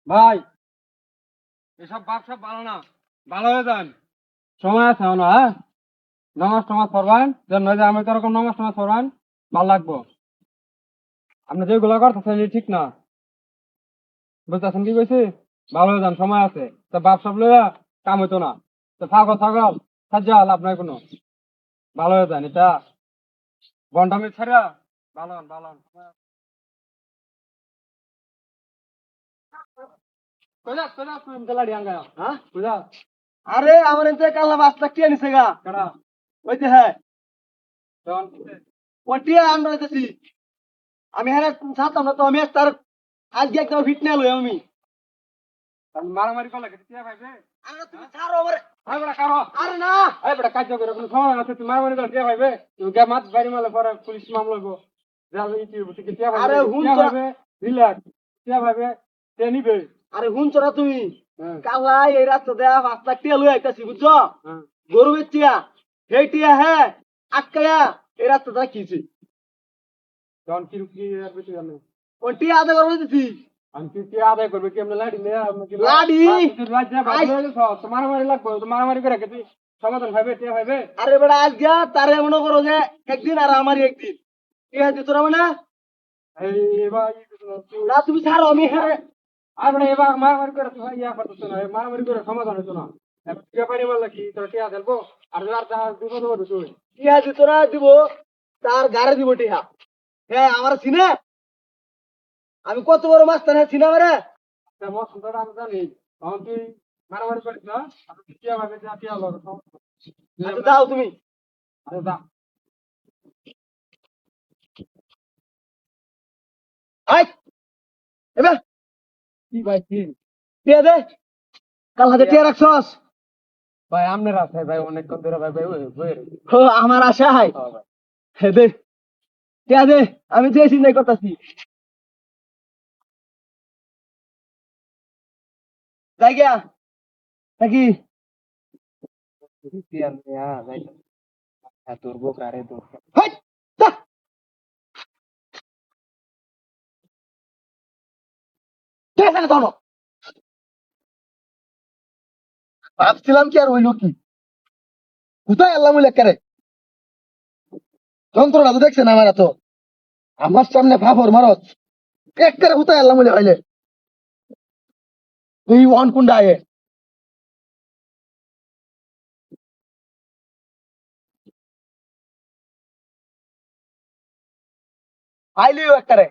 ভাই এসব ব্যবসা ভালো না, ভালো হয়ে যান। সময় আছে না, হ্যাঁ? নামাজ টামাজ পড়বেন, যেন নয় যে আমি তো এরকম নামাজ টামাজ পড়বেন, ভালো লাগবো। আপনি যেগুলো করতেছেন এটা ঠিক না, বুঝতেছেন কি কইছি? ভালো হয়ে যান, সময় আছে। তো ব্যবসা লইয়া কাম হইতো না। তো ছাগল ছাগল সাজ্জা লাভ নাই কোনো। ভালো হয়ে যান, এটা গন্ডামি ছাড়া ভালো হন, ভালো হন। কইলা কইলা তুমি তেলা ডিয়াঙ্গা, হ্যাঁ বুঝা? আরে আমার এতে কাল্লা 5 লাখ টিয়া নিছে গা। কেডা? ওই যে হ্যাঁ, তখন ওই টিয়া আমরা দিতেছি। আমি হ্যাঁ ছাড়তাম না তো, আমি তার আজকে একটা ফিট নিয়ে লই আমি। মারামারি করলে কেটে ভাইবে। আরে তুমি ছাড়ো আমার। আরে বড় কারো, আরে না, আরে বড় কাজ করে কোনো সময় আছে, তুমি মারামারি করলে কে ভাইবে? তুমি কে মাছ বাড়ি মারলে পরে পুলিশ মামলা হইব। যাবে ইউটিউব থেকে কে ভাইবে? আরে হুন কে তো, ভাইবে? রিল্যাক্স। কে ভাইবে? কে নিবে? আরে শুনছো না তুমি? হ্যাঁ কাল্লা এই রাস্তা দেয়া 5 লাখ টিয়া লই আইতাছি বুঝছো? হ্যাঁ। গরু বেচিয়া সেই টিয়া হ্যাঁ আটকায়া এই রাস্তা রাখিছি। তখন কি কি আর বেশি জানে? ওই টিয়া আদা করবো দিছি। আমি কি কি আদায় করবে কি আমরা লাড়ি নিয়ে আমি কি লাডি রাজ্যে আই, বাধ্য হয়ে গেছ তো মারামারি লাগবে, তো মারামারি করে কেটে সমাধান ভাইবে কে ভাইবে? আরে বেটা আজকে তারে মনে করো যে একদিন আর আমারই একদিন। ঠিক আছে তোরা মানে এই এবার না, তুমি ছাড়ো আমি হ্যাঁ। আর মানে এবার মারামারি করে তো ইয়া করতেছ না, মারামারি করে সমাধান হতো না। এবার কে পানি মারলে কি তোর টিয়া দেবো? আর আর যা বিপদ হবে তুই। টিয়া দিত না দিব, তার গাড়ি দিব টিয়া। হ্যাঁ আমার চিনে, আমি কত বড় মাছ তার চিনে আমার। তেমন সুন্দর আমি জানি, তখন তুই মারামারি করিস না। আর টিয়া ভাবে যা টিয়া লগে আচ্ছা যাও তুমি। আরে যা। আই এবার কি ভাই কি? টিয়া দে, কাল হাতে টিয়া রাখছস। ভাই আমনের আছে ভাই, অনেকক্ষণ ধরে ভাই ভাই বই ও আমার আশা হাই। ভাই। হে দে টিয়া দে, আমি যে চিন্তাই করতেছি। যাই গিয়া নাকি টিয়া নিয়া যাই তোর বউ কারে তোর। হাই, যা। ঠিক আছে ধরো, ভাবছিলাম কি আর হইলো কি, কোথায় আল্লাহ মুলে করে যন্ত্রণা তো দেখছেন আমার এত, আমার সামনে ফাফর মারত এক করে কোথায় আল্লাহ মুলে হইলে এই ওয়ান কুন্ডা আয়ে আইলিও এক করে